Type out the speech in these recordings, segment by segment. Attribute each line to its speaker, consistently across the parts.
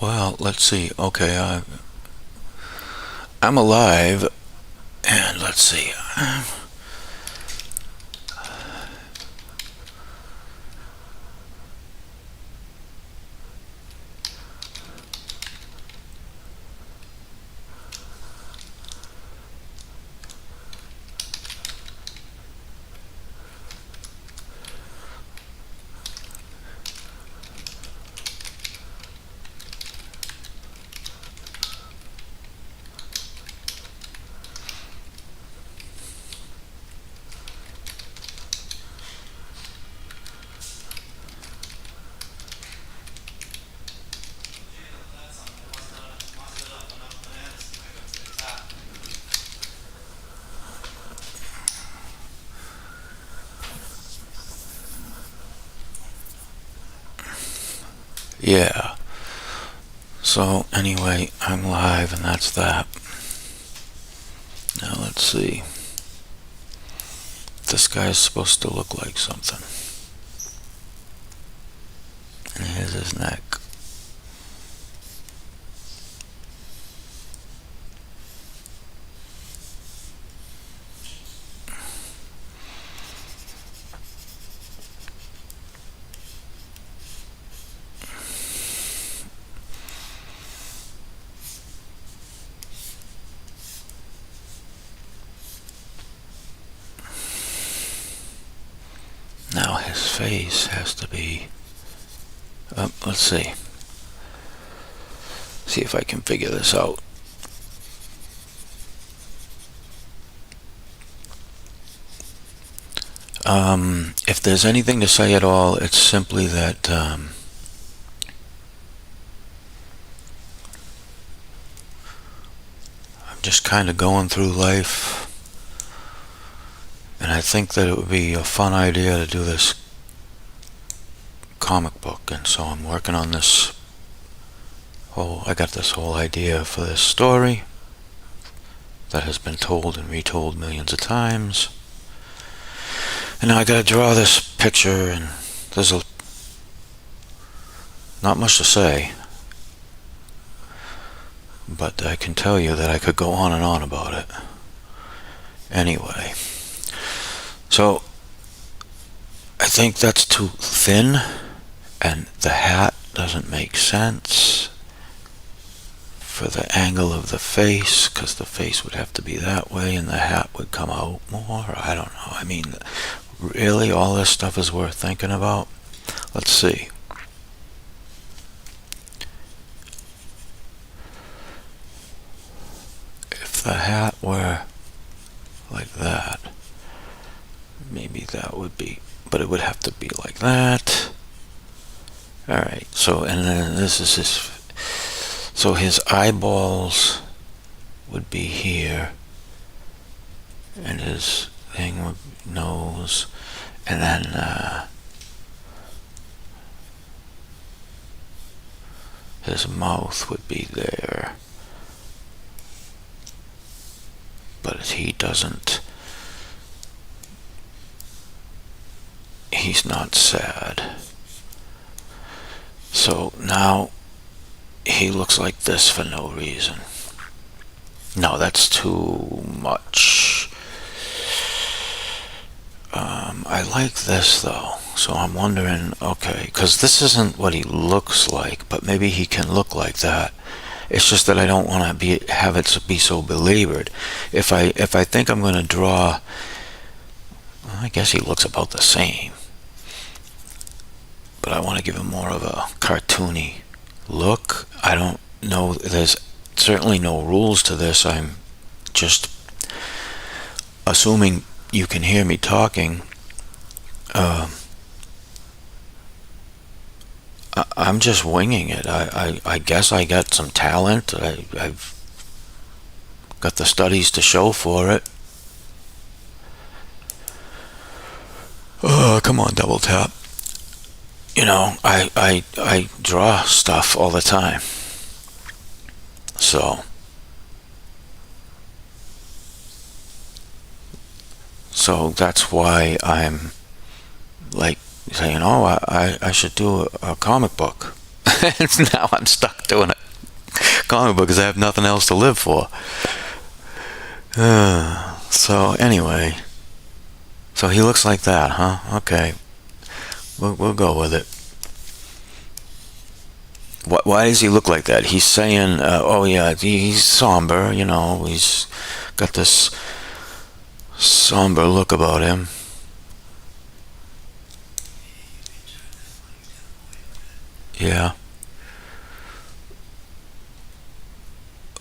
Speaker 1: Well, let's see. Okay, I'm alive, and let's see. Yeah. So anyway, I'm live, and that's that. Now let's see. This guy's supposed to look like something. And here's his neck. Now his face has to be. Let's see. See if I can figure this out. If there's anything to say at all, it's simply that I'm just kind of going through life, and I think that it would be a fun idea to do this comic book, and so I'm working on this I got this whole idea for this story that has been told and retold millions of times. And now I gotta draw this picture, and there's not much to say, but I can tell you that I could go on and on about it. Anyway, so I think that's too thin, and the hat doesn't make sense for the angle of the face, because the face would have to be that way and the hat would come out more. I don't know. I mean, really, all this stuff is worth thinking about? Let's see. If the hat were like that, maybe that would be, but it would have to be like that. Alright, so, and then this is his, so his eyeballs would be here, and his thing would nose, and then his mouth would be there. But he doesn't, he's not sad. So now he looks like this for no reason. No, that's too much. I like this though, so I'm wondering, okay, because this isn't what he looks like, but maybe he can look like that. It's just that I don't want to have it be so belabored. If I think I'm going to draw, well, I guess he looks about the same, but I want to give him more of a cartoony look. I don't know. There's certainly no rules to this. I'm just assuming you can hear me talking. I'm just winging it. I guess I got some talent. I've got the studies to show for it. Come on, double tap. You know, I draw stuff all the time. So that's why I'm like saying, oh, I should do a comic book. And now I'm stuck doing a comic book because I have nothing else to live for. So anyway, so he looks like that, huh? Okay, we'll go with it. Why does he look like that? He's saying, oh yeah, he's somber, he's got this somber look about him. Yeah.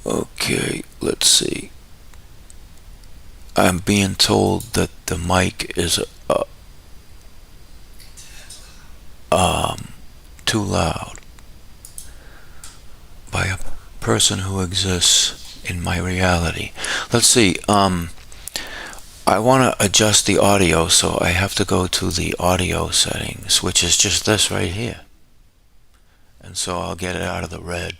Speaker 1: Okay, let's see. I'm being told that the mic is um, too loud by a person who exists in my reality. Let's see. I want to adjust the audio, so I have to go to the audio settings, which is just this right here. And so I'll get it out of the red.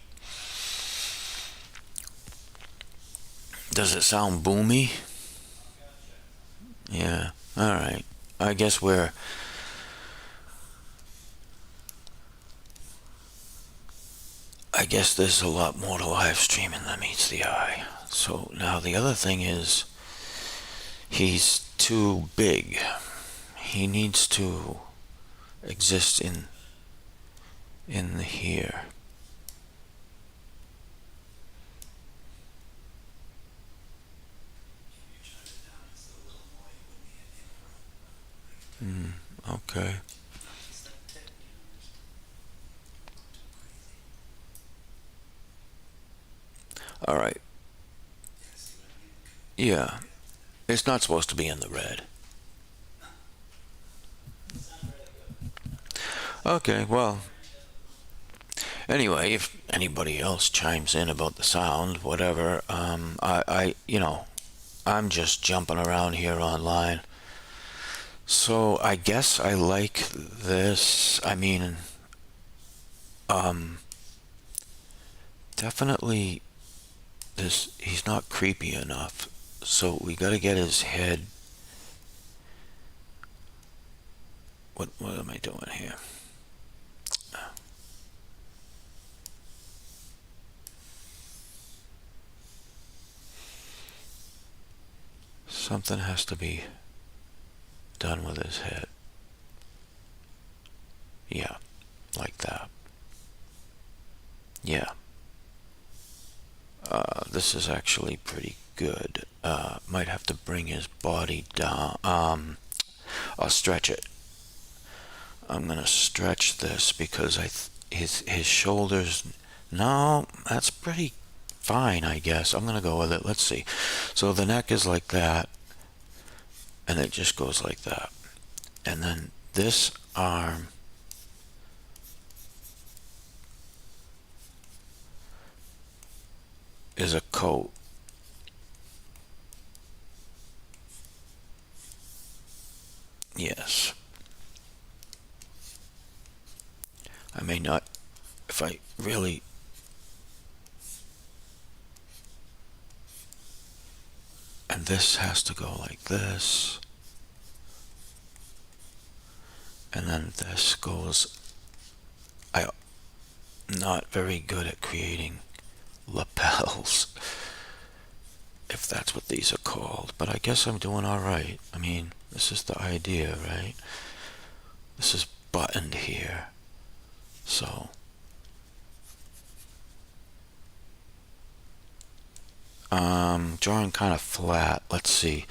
Speaker 1: Does it sound boomy? Yeah. All right. I guess there's a lot more to live streaming than meets the eye. So now the other thing is he's too big. He needs to exist in here. Okay. All right. Yeah. It's not supposed to be in the red. Okay, well, anyway, if anybody else chimes in about the sound, whatever, I'm just jumping around here online. So I guess I like this. I mean, um, definitely he's not creepy enough. So we gotta get his head. What am I doing here? Something has to be done with his head. Yeah, like that. Yeah. This is actually pretty good. Might have to bring his body down. I'll stretch it. I'm gonna stretch this because his shoulders. No, that's pretty fine, I guess. I'm gonna go with it. Let's see. So the neck is like that, and it just goes like that, and then this arm is a coat. Yes. I may not, if I really. And this has to go like this. And then this goes. I'm not very good at creating lapels, if that's what these are called. But I guess I'm doing alright. I mean, this is the idea, right? This is buttoned here. So. Drawing kind of flat. Let's see.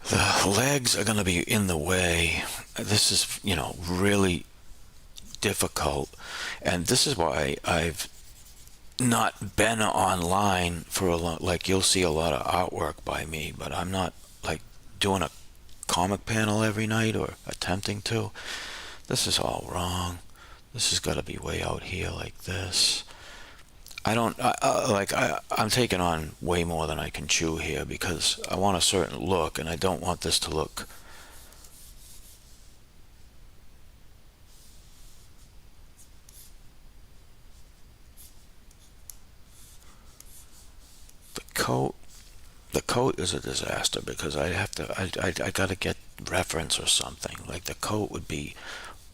Speaker 1: The legs are going to be in the way. This is, really difficult. And this is why I've not been online for a long, like you'll see a lot of artwork by me, but I'm not like doing a comic panel every night or attempting to. This is all wrong. This has got to be way out here like this. I don't I'm taking on way more than I can chew here because I want a certain look and I don't want this to look. The coat the coat is a disaster because I got to get reference or something. Like the coat would be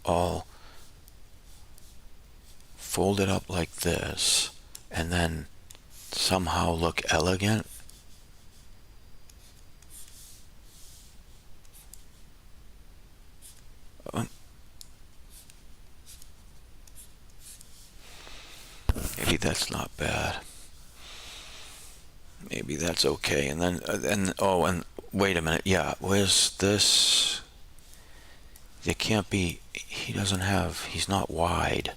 Speaker 1: all fold it up like this, and then somehow look elegant. Maybe that's not bad. Maybe that's okay. And then, and wait a minute. Yeah, where's this? It can't be. He doesn't have. He's not wide.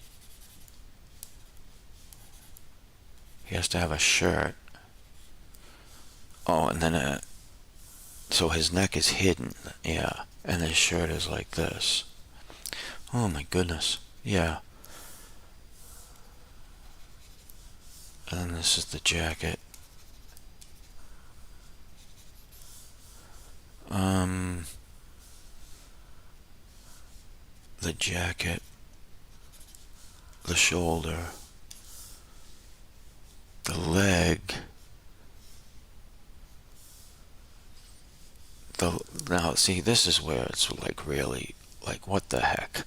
Speaker 1: He has to have a shirt. Oh, and then so his neck is hidden. Yeah, and his shirt is like this. Oh my goodness. Yeah. And then this is the jacket. The jacket, the shoulder, the leg, now see, this is where it's like really, like, what the heck?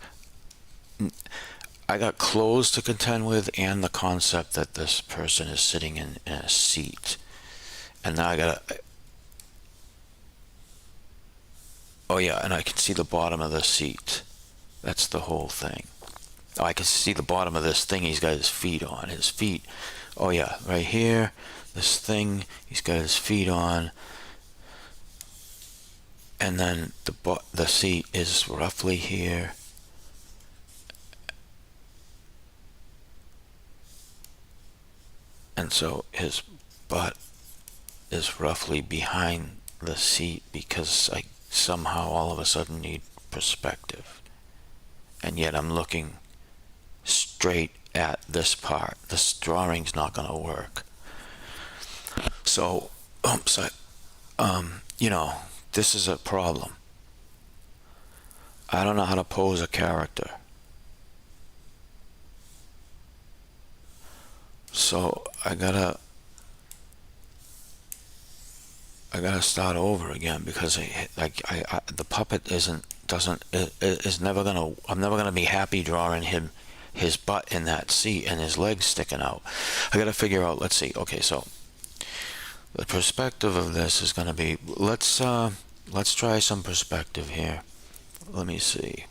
Speaker 1: I got clothes to contend with and the concept that this person is sitting in a seat. And now I gotta, oh yeah, and I can see the bottom of the seat. That's the whole thing. Oh, I can see the bottom of this thing he's got his feet on. His feet, oh yeah, right here, this thing he's got his feet on. And then the seat is roughly here. And so his butt is roughly behind the seat because I somehow all of a sudden need perspective. And yet I'm looking straight at this part. This drawing's not going to work. So, this is a problem. I don't know how to pose a character. So I gotta start over again because the puppet is never gonna. I'm never gonna be happy drawing his butt in that seat and his legs sticking out. I gotta figure out. Let's see. Okay, so the perspective of this is gonna be. Let's try some perspective here. Let me see.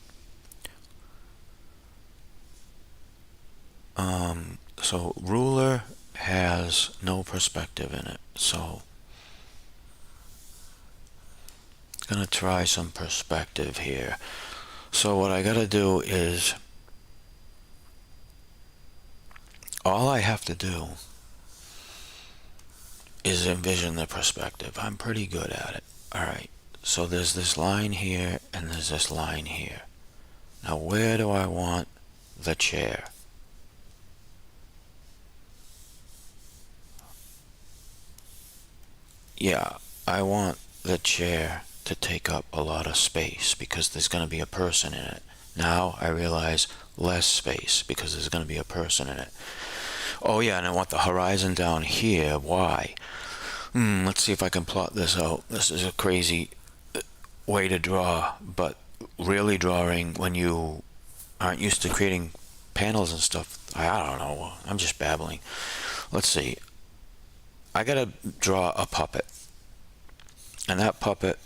Speaker 1: So ruler has no perspective in it. So gonna try some perspective here. So what I gotta do is, all I have to do is envision the perspective. I'm pretty good at it. Alright, so there's this line here and there's this line here. Now where do I want the chair? Yeah, I want the chair to take up a lot of space because there's going to be a person in it. Now I realize less space because there's going to be a person in it. Oh yeah, and I want the horizon down here. Why? Let's see if I can plot this out. This is a crazy way to draw, but really drawing when you aren't used to creating panels and stuff, I don't know. I'm just babbling. Let's see. I gotta draw a puppet, and that puppet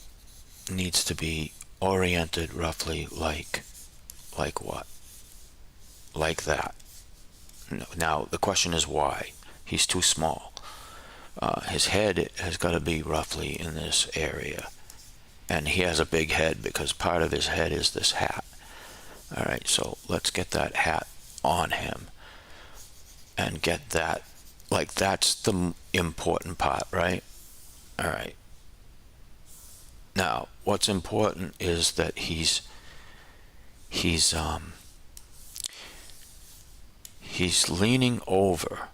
Speaker 1: needs to be oriented roughly like what? Like that. Now the question is why? He's too small. His head has got to be roughly in this area, and he has a big head because part of his head is this hat. Alright, so let's get that hat on him and get that, like, that's the important part, right? Alright. Now, what's important is that he's leaning over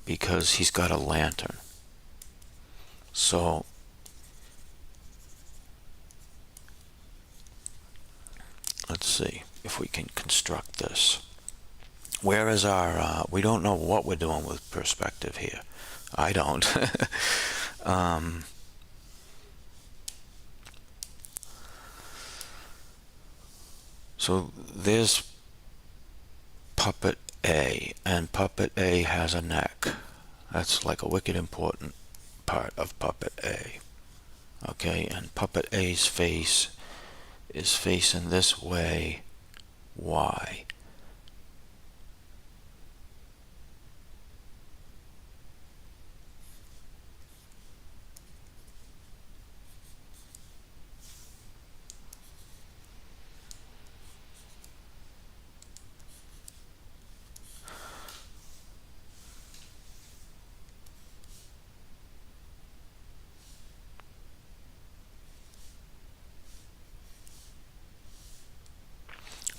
Speaker 1: because he's got a lantern. So let's see if we can construct this. Where is our, we don't know what we're doing with perspective here. I don't. So there's puppet A, and puppet A has a neck. That's like a wicked important part of puppet A. Okay, and puppet A's face is facing this way. Why?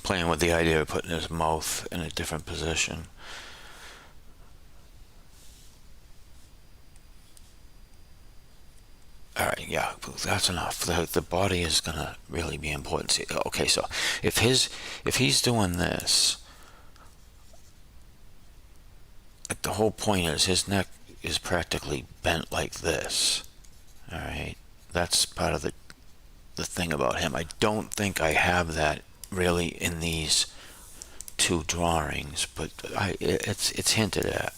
Speaker 1: Playing with the idea of putting his mouth in a different position. All right, yeah, that's enough. The body is gonna really be important. See, okay, so if he's doing this, the whole point is his neck is practically bent like this. All right, that's part of the thing about him. I don't think I have that really in these two drawings, but it's hinted at.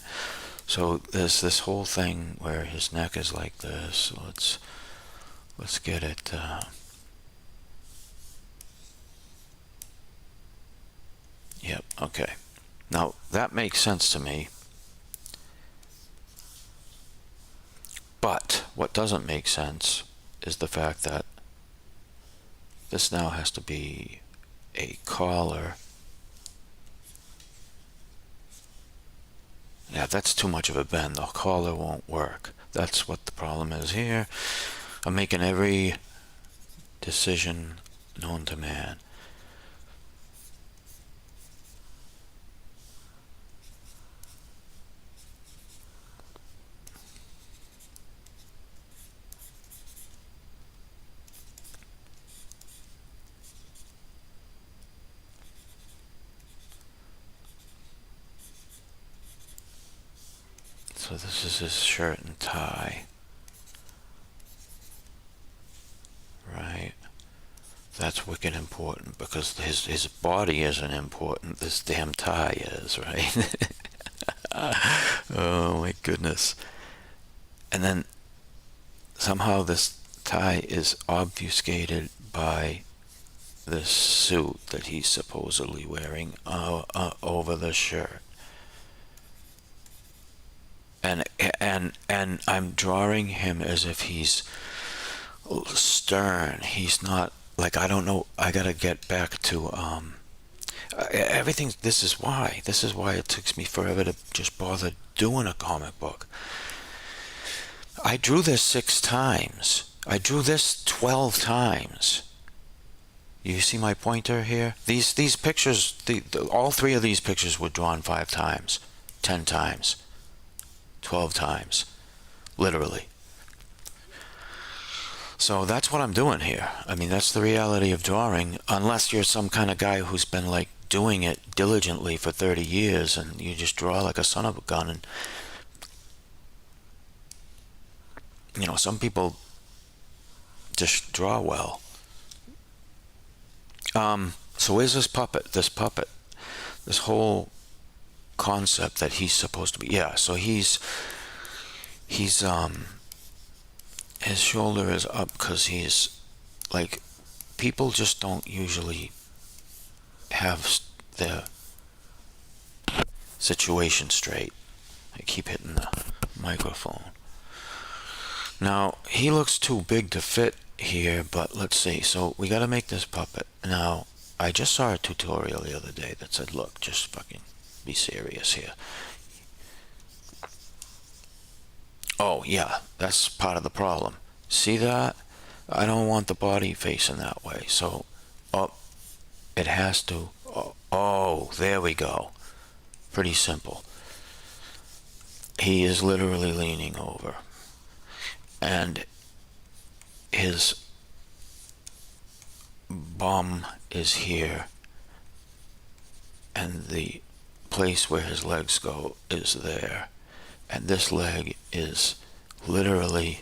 Speaker 1: So there's this whole thing where his neck is like this. So let's get it. Yep. Okay. Now that makes sense to me. But what doesn't make sense is the fact that this now has to be a collar. Yeah, that's too much of a bend. The collar won't work. That's what the problem is here. I'm making every decision known to man. So this is his shirt and tie. Right? That's wicked important because his body isn't important. This damn tie is, right? Oh my goodness. And then somehow this tie is obfuscated by this suit that he's supposedly wearing over the shirt. And I'm drawing him as if he's stern. He's not, like, I don't know. I gotta get back to everything. This is why it takes me forever to just bother doing a comic book. I drew this 6 times. I drew this 12 times. You see my pointer here? These pictures, all 3 of these pictures were drawn 5 times, 10 times, 12 times, literally. So that's what I'm doing here. I mean, that's the reality of drawing, unless you're some kind of guy who's been like doing it diligently for 30 years and you just draw like a son of a gun. And you know, some people just draw well. So where's this puppet? This whole concept that he's supposed to be. Yeah, so he's his shoulder is up because he's like, people just don't usually have their situation straight. I keep hitting the microphone. Now he looks too big to fit here, but let's see. So we got to make this puppet. Now I just saw a tutorial the other day that said, look, just fucking be serious here. Oh yeah, that's part of the problem. See that? I don't want the body facing that way. So, it has to. Oh, there we go. Pretty simple. He is literally leaning over, and his bum is here, and the place where his legs go is there, and this leg is literally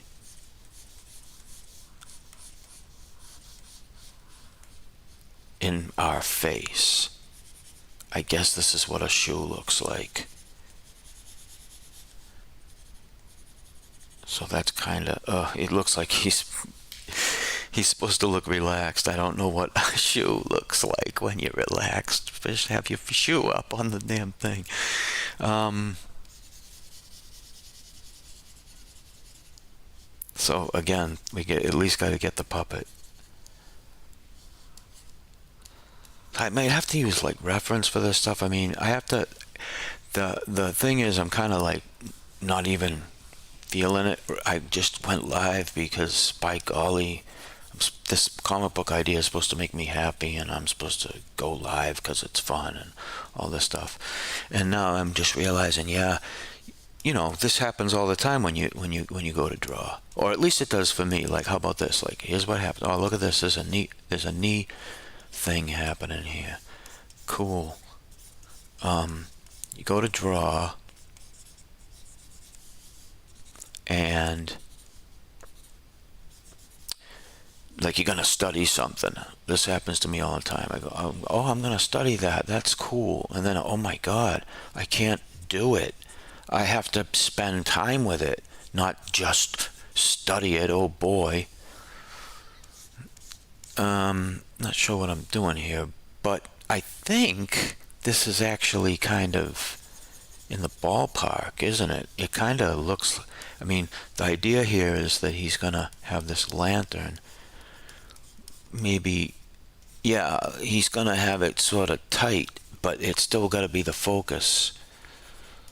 Speaker 1: in our face. I guess this is what a shoe looks like. So that's kind of, it looks like he's supposed to look relaxed. I don't know what a shoe looks like when you're relaxed. Just have your shoe up on the damn thing. So again, we at least got to get the puppet. I might have to use like reference for this stuff. I mean, I have to. The thing is, I'm kind of like not even feeling it. I just went live because, by golly, this comic book idea is supposed to make me happy, and I'm supposed to go live because it's fun and all this stuff. And now I'm just realizing, yeah, this happens all the time when you go to draw, or at least it does for me. Like, how about this? Like, here's what happens. Oh, look at this. There's a knee thing happening here. Cool. You go to draw, and like you're gonna study something. This happens to me all the time. I go, oh, I'm gonna study that. That's cool. And then, oh my God, I can't do it. I have to spend time with it, not just study it. Oh boy. Not sure what I'm doing here, but I think this is actually kind of in the ballpark, isn't it? It kind of looks. I mean, the idea here is that he's gonna have this lantern. Maybe, yeah, he's gonna have it sort of tight, but it's still got to be the focus.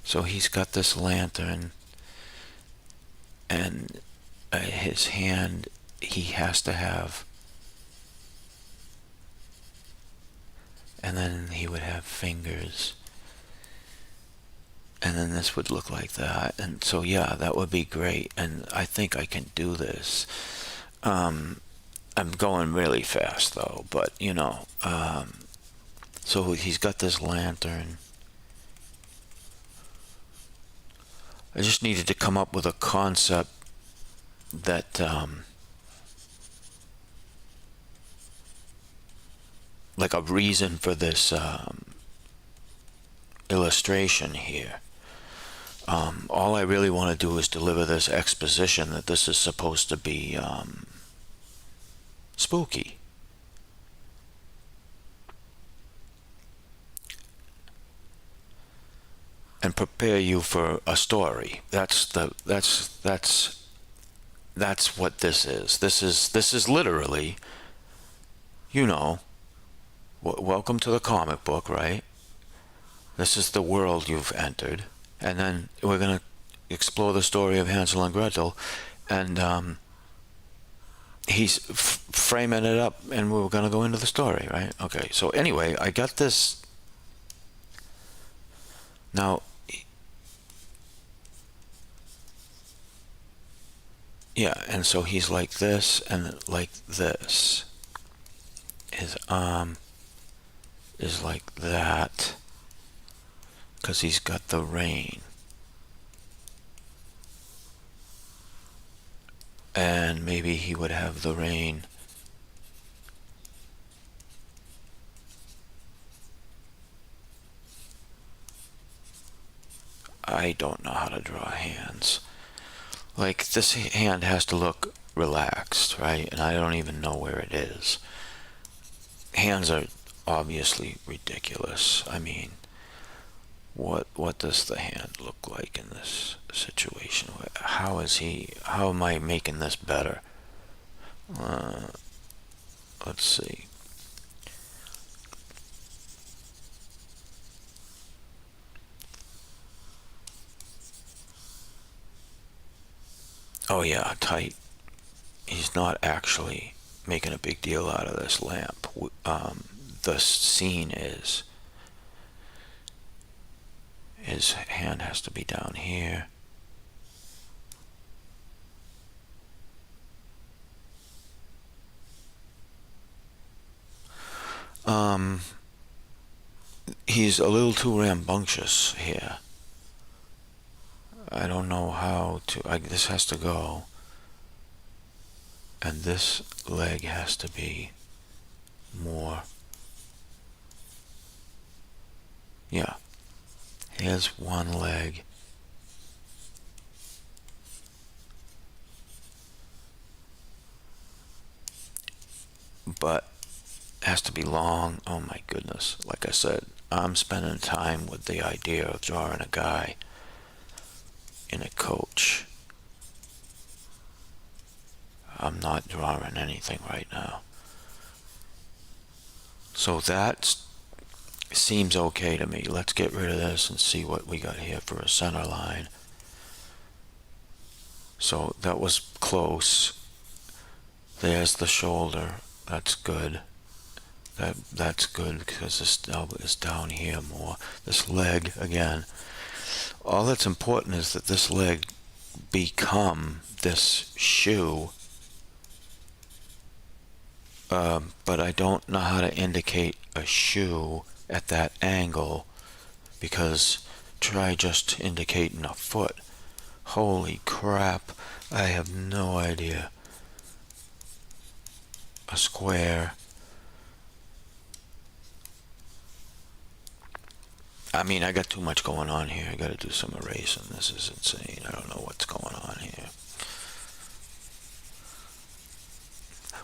Speaker 1: So he's got this lantern, and his hand, he has to have, and then he would have fingers, and then this would look like that. And so, yeah, that would be great, and I think I can do this. I'm going really fast though, but so he's got this lantern. I just needed to come up with a concept that like a reason for this illustration here. All I really want to do is deliver this exposition that this is supposed to be spooky. And prepare you for a story. That's what this is. This is literally, welcome to the comic book, right? This is the world you've entered, and then we're gonna explore the story of Hansel and Gretel, and he's framing it up, and we're gonna go into the story, right? Okay. So anyway, I got this. Now, yeah, and so he's like this and like this. His arm is like that because he's got the rain. And maybe he would have the rain I don't know how to draw hands. Like, this hand has to look relaxed, right? And I don't even know where it is. Hands are obviously ridiculous. I mean, what does the hand look like in this situation? How am I making this better? Let's see. Oh yeah, tight. He's not actually making a big deal out of this lamp. The scene is his hand has to be down here. He's a little too rambunctious here. I don't know how to. This has to go, and this leg has to be more Yeah, here's one leg. But has to be long. Oh my goodness. Like I said, I'm spending time with the idea of drawing a guy in a coach. I'm not drawing anything right now. So that seems okay to me. Let's get rid of this and see what we got here for a center line. So that was close. There's the shoulder. That's good. That's good because this elbow is down here more. This leg, again, all that's important is that this leg become this shoe, but I don't know how to indicate a shoe at that angle, because try just indicating a foot. Holy crap, I have no idea. A square. I mean, I got too much going on here. I gotta do some erasing. This is insane. I don't know what's going on here.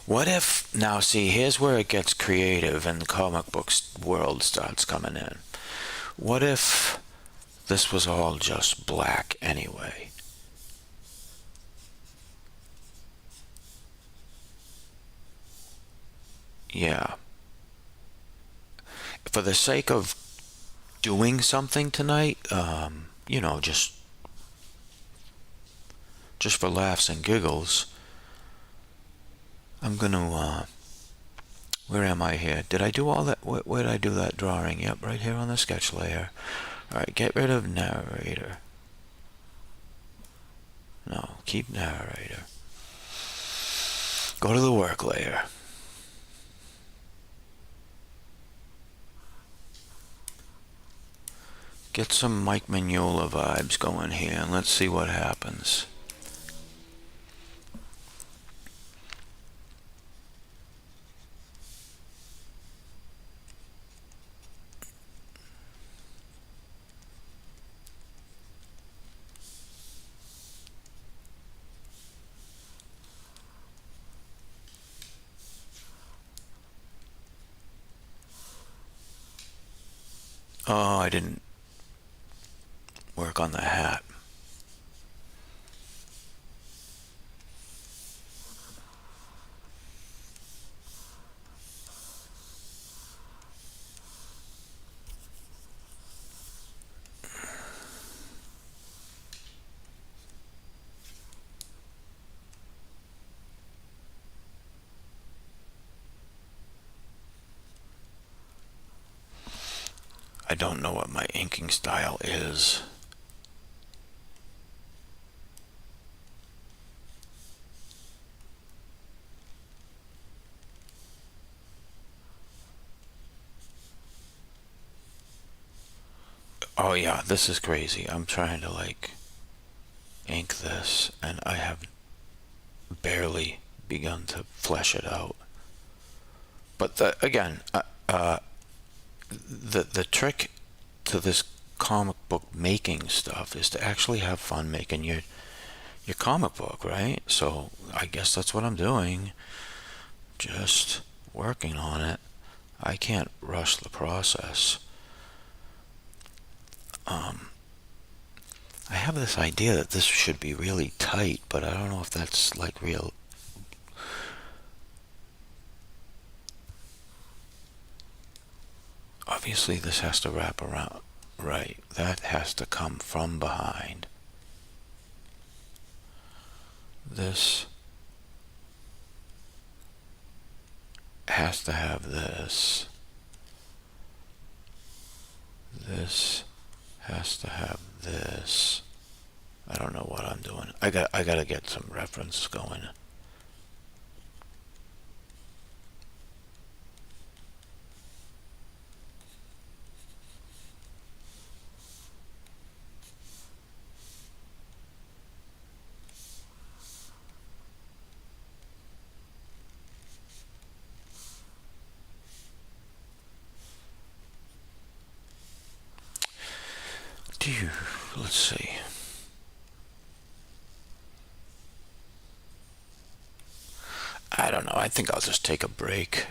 Speaker 1: What if, now see, here's where it gets creative and the comic books world starts coming in. What if this was all just black anyway? Yeah. For the sake of doing something tonight, just for laughs and giggles, I'm gonna, where am I here? Did I do all that? Where did I do that drawing? Yep, right here on the sketch layer. Alright, get rid of narrator. No, keep narrator. Go to the work layer. Get some Mike Mignola vibes going here, and let's see what happens. Oh, I didn't work on the hat. I don't know what my inking style is. Oh yeah, this is crazy. I'm trying to ink this, and I have barely begun to flesh it out. But again, the trick to this comic book making stuff is to actually have fun making your comic book, right? So I guess that's what I'm doing. Just working on it. I can't rush the process. I have this idea that this should be really tight, but I don't know if that's real. Obviously, this has to wrap around. Right, that has to come from behind. This has to have this. This has to have this. I don't know what I'm doing. I gotta get some reference going. Let's see. I don't know. I think I'll just take a break.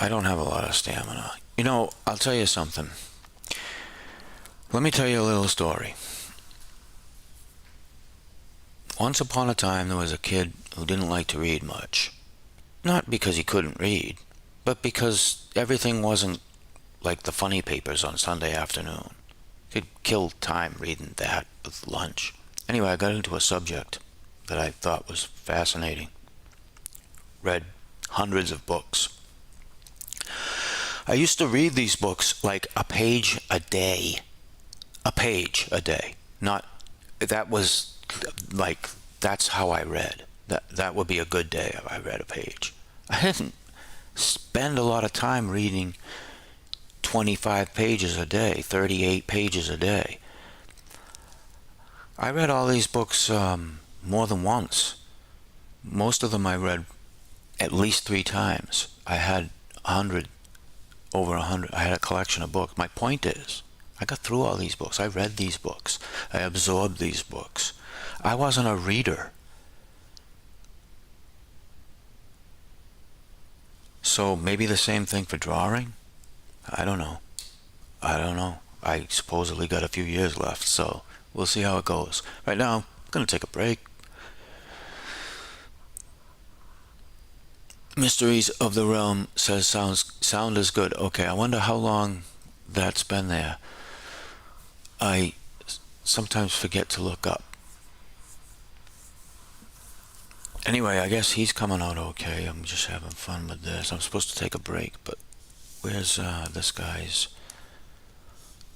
Speaker 1: I don't have a lot of stamina. You know, I'll tell you something. Let me tell you a little story. Once upon a time, there was a kid who didn't like to read much. Not because he couldn't read, but because everything wasn't like the funny papers on Sunday afternoon. He'd kill time reading that with lunch. Anyway, I got into a subject that I thought was fascinating. Read hundreds of books. I used to read these books like a page a day. A page a day. Not, that was like, that's how I read. That would be a good day if I read a page. I didn't spend a lot of time reading 25 pages a day, 38 pages a day. I read all these books more than once. Most of them I read at least 3 times. I had over 100. I had a collection of books. My point is, I got through all these books. I read these books. I absorbed these books. I wasn't a reader. So maybe the same thing for drawing? I don't know. I supposedly got a few years left, so we'll see how it goes. Right now, I'm going to take a break. Mysteries of the Realm says sound is good. Okay, I wonder how long that's been there. I sometimes forget to look up. Anyway, I guess he's coming out okay. I'm just having fun with this. I'm supposed to take a break, but where's this guy's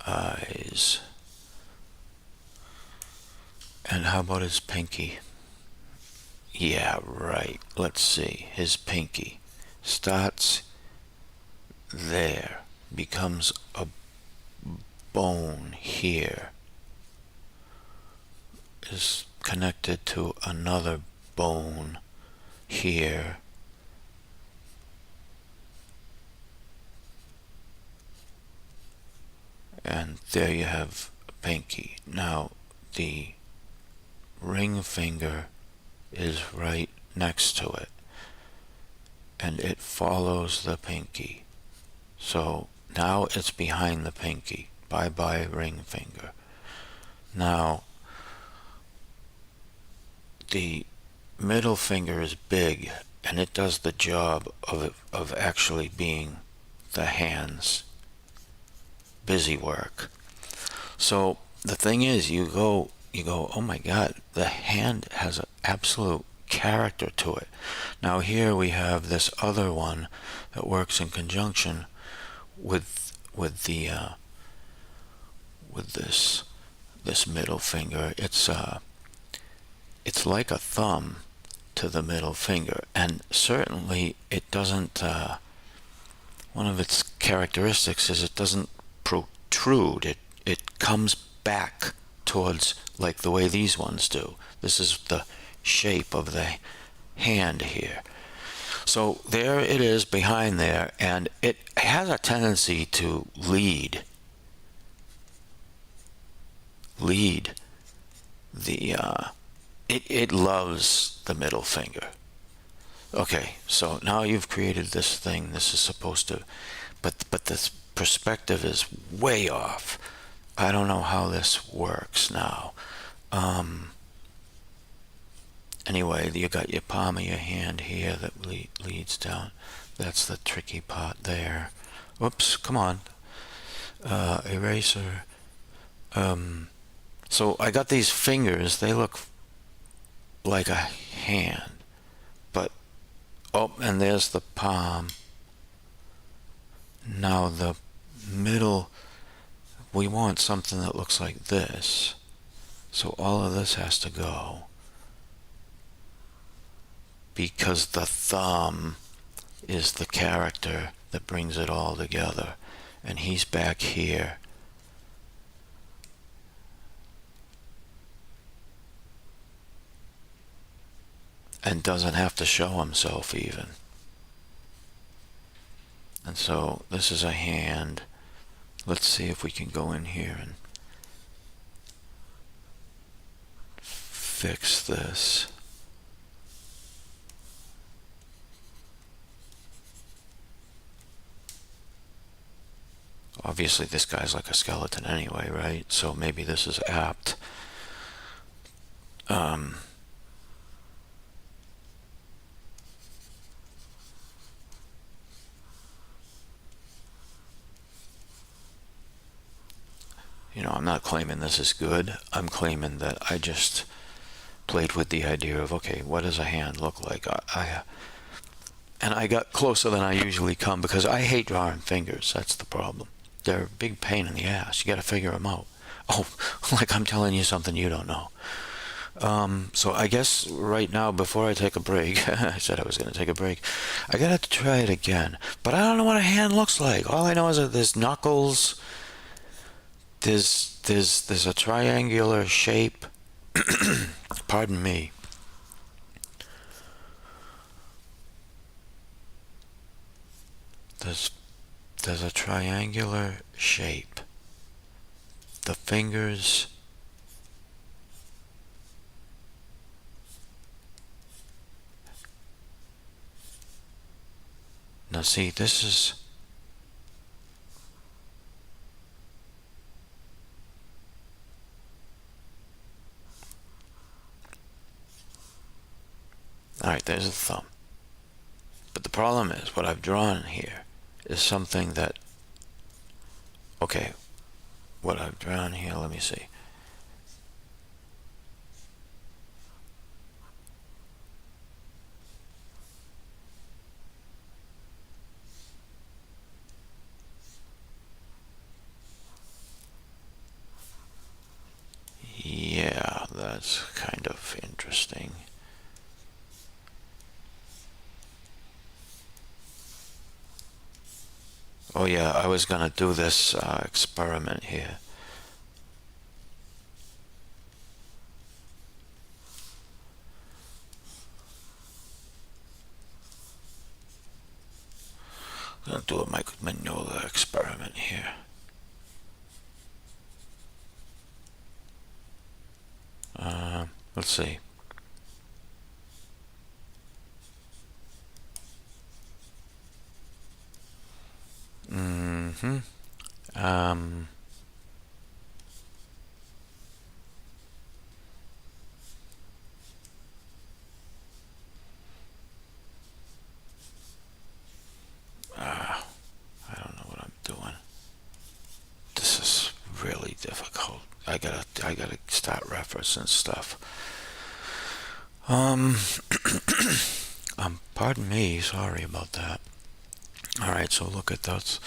Speaker 1: eyes? And how about his pinky? Yeah, right. Let's see. His pinky starts there, becomes a bone here, is connected to another bone here, and there you have a pinky. Now the ring finger is right next to it, and it follows the pinky. So now it's behind the pinky. Bye bye ring finger. Now the middle finger is big, and it does the job of actually being the hand's busy work. So the thing is, you go, oh my God, the hand has an absolute character to it. Now here we have this other one that works in conjunction with this middle finger. It's like a thumb to the middle finger, and certainly it doesn't. One of its characteristics is it doesn't protrude. It comes back towards, like the way these ones do. This is the shape of the hand here. So there it is behind there, and it has a tendency to lead the it loves the middle finger. Okay, so now you've created this thing. This is supposed to, but this perspective is way off. I don't know how this works now. Anyway, you got your palm of your hand here that leads down. That's the tricky part there. Whoops, come on. Eraser. So I got these fingers. They look like a hand. But, oh, and there's the palm. Now the middle, we want something that looks like this. So all of this has to go, because the thumb is the character that brings it all together. And he's back here. And doesn't have to show himself even. And so this is a hand. Let's see if we can go in here and fix this. Obviously this guy's like a skeleton anyway, right? So maybe this is apt. I'm not claiming this is good. I'm claiming that I just played with the idea of, okay, what does a hand look like? And I got closer than I usually come because I hate drawing fingers. That's the problem. They're a big pain in the ass. You got to figure them out. Oh, like I'm telling you something you don't know. So I guess right now, before I take a break, I said I was going to take a break, I got to try it again. But I don't know what a hand looks like. All I know is that there's knuckles, there's a triangular shape. Pardon me. There's a triangular shape. The fingers. Now see, this is... Alright, there's a thumb. But the problem is, what I've drawn here is something that... Okay, what I've drawn here, let me see. Yeah, that's kind of interesting. Oh yeah, I was gonna do this experiment here. I'm gonna do a Mike Mignola experiment here. Let's see. Mm-hmm. I don't know what I'm doing. This is really difficult. I gotta start referencing stuff. Pardon me, sorry about that. Alright, so look at those.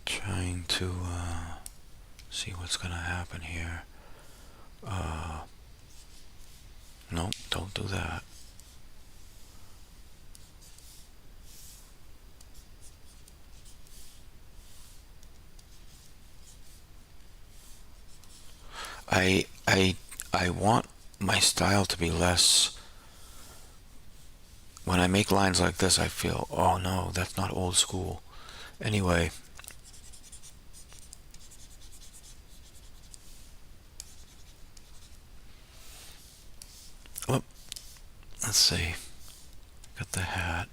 Speaker 1: Trying to see what's gonna happen here. No, don't do that. I want my style to be less... When I make lines like this, I feel, oh no, that's not old school. Anyway, oh, let's see. Got the hat.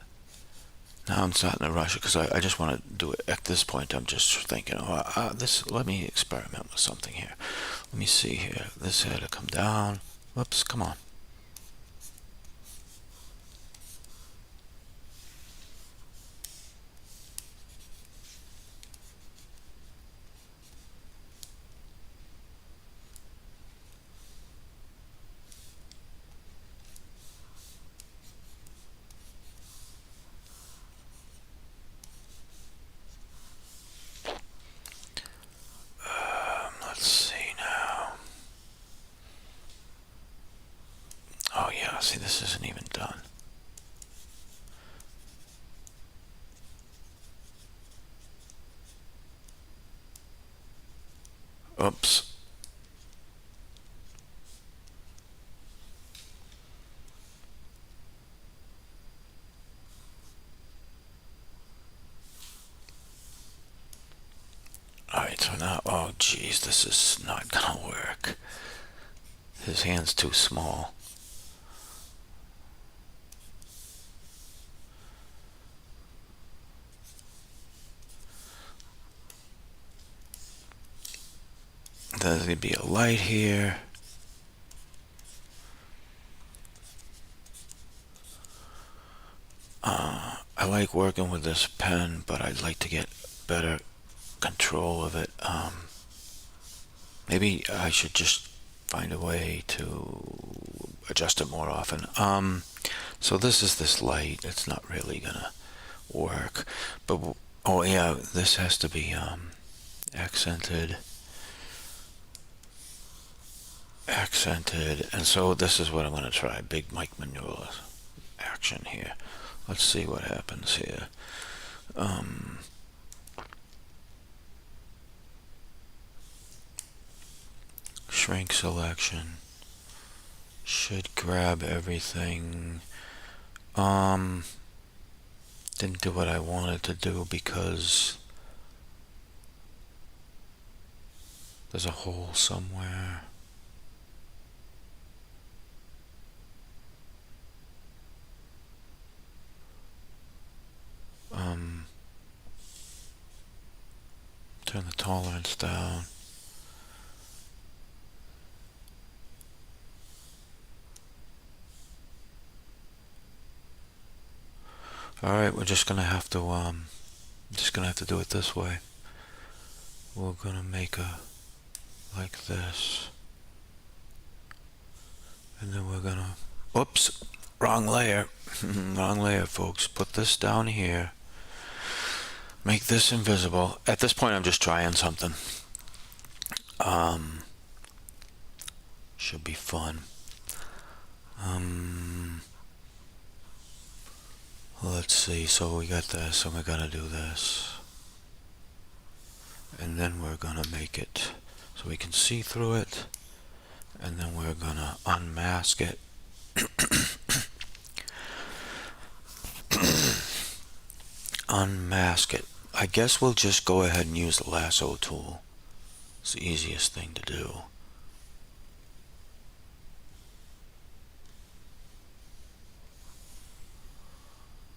Speaker 1: Now I'm starting to rush it because I just want to do it. At this point, I'm just thinking, let me experiment with something here. Let me see here. This had to come down. Whoops, come on. Let's see now. Oh yeah, see, this isn't even done. Oops. so now, oh geez, this is not gonna work. His hand's too small. There's gonna be a light here. I like working with this pen, but I'd like to get better control of it. Maybe I should just find a way to adjust it more often. So this is this light. It's not really gonna work. But oh yeah, this has to be accented. And so this is what I'm gonna try. Big Mike Mignola action here. Let's see what happens here. Shrink selection should grab everything. Didn't do what I wanted to do because there's a hole somewhere. Turn the tolerance down. Alright, we're just gonna have to do it this way. We're gonna make a like this. And then we're gonna, oops, wrong layer. Wrong layer, folks. Put this down here. Make this invisible. At this point I'm just trying something. Should be fun. Let's see, so we got this, and we're gonna do this. And then we're gonna make it so we can see through it. And then we're gonna unmask it. Unmask it. I guess we'll just go ahead and use the lasso tool. It's the easiest thing to do.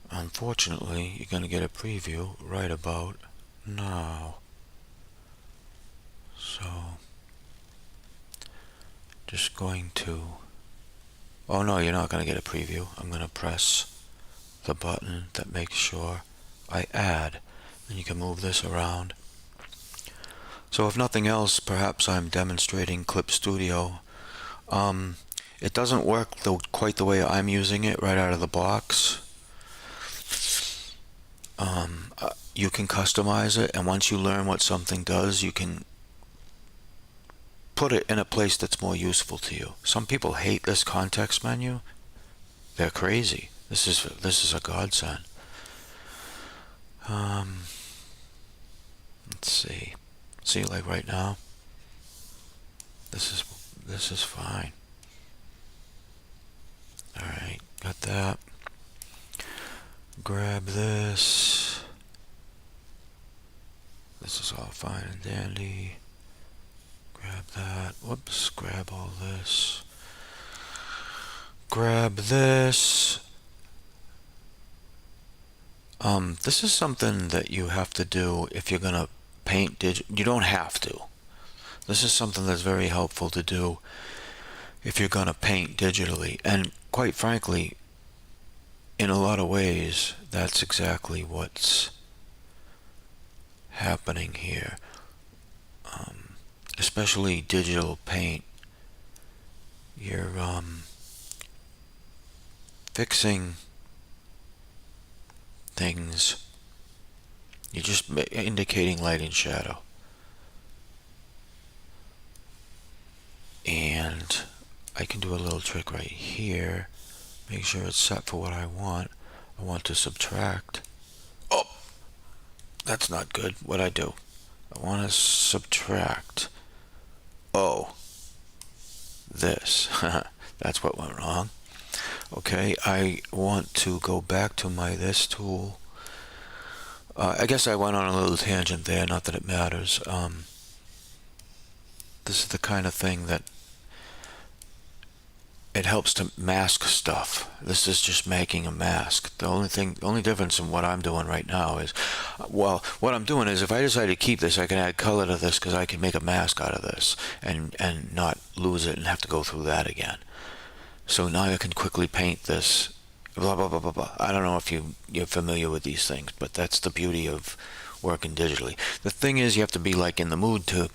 Speaker 1: Unfortunately, you're going to get a preview right about now. So, just going to... Oh no, you're not going to get a preview. I'm going to press the button that makes sure I add. And you can move this around. So if nothing else, perhaps I'm demonstrating Clip Studio. It doesn't work quite the way I'm using it right out of the box. You can customize it, and once you learn what something does, you can put it in a place that's more useful to you. Some people hate this context menu. They're crazy. This is a godsend. Let's see. See, like right now, this is fine. All right, got that. Grab this. This is all fine and dandy. Grab that. Whoops, grab all this. Grab this. This is something that you have to do if you're gonna paint you don't have to. This is something that's very helpful to do if you're gonna paint digitally. And quite frankly, in a lot of ways, that's exactly what's happening here. Especially digital paint. You're fixing things. You're just indicating light and shadow. And I can do a little trick right here. Make sure it's set for what I want. I want to subtract. Oh! That's not good. What'd I do? I want to subtract. Oh. This. That's what went wrong. Okay, I want to go back to my this tool. I guess I went on a little tangent there, not that it matters. This is the kind of thing that it helps to mask stuff. This is just making a mask. The only difference in what I'm doing right now is, well, what I'm doing is if I decide to keep this, I can add color to this because I can make a mask out of this and not lose it and have to go through that again. So now I can quickly paint this, blah, blah, blah, blah, blah. I don't know if you're familiar with these things, but that's the beauty of working digitally. The thing is, you have to be like in the mood to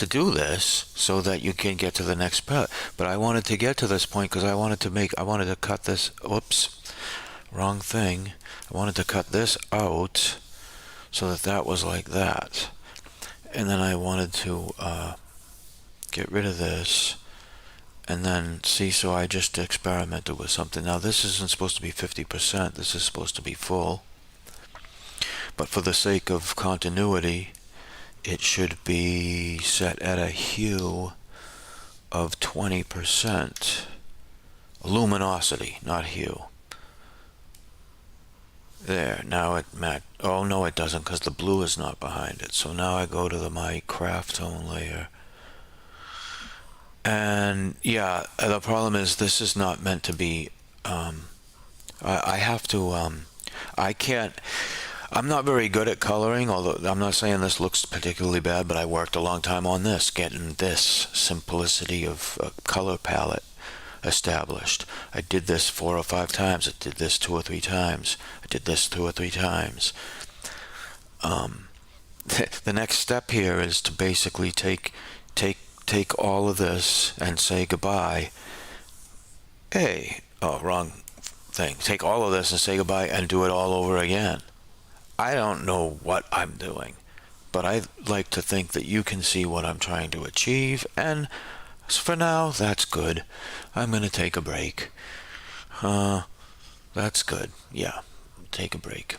Speaker 1: do this so that you can get to the next part. But I wanted to get to this point because I wanted to cut this, whoops, wrong thing. I wanted to cut this out so that that was like that. And then I wanted to get rid of this and then see, so I just experimented with something. Now this isn't supposed to be 50%, this is supposed to be full. But for the sake of continuity, it should be set at a hue of 20%. Luminosity, not hue. There, now it matched. Oh no, it doesn't, because the blue is not behind it. So now I go to my craft tone layer. And yeah, the problem is this is not meant to be, I have to, I can't, I'm not very good at coloring, although I'm not saying this looks particularly bad, but I worked a long time on this, getting this simplicity of a color palette established. I did this 4 or 5 times. I did this 2 or 3 times. I did this 2 or 3 times. The next step here is to basically take all of this and say goodbye. Hey, oh, wrong thing. Take all of this and say goodbye and do it all over again. I don't know what I'm doing, but I like to think that you can see what I'm trying to achieve, and for now, that's good. I'm going to take a break. That's good. Yeah, take a break.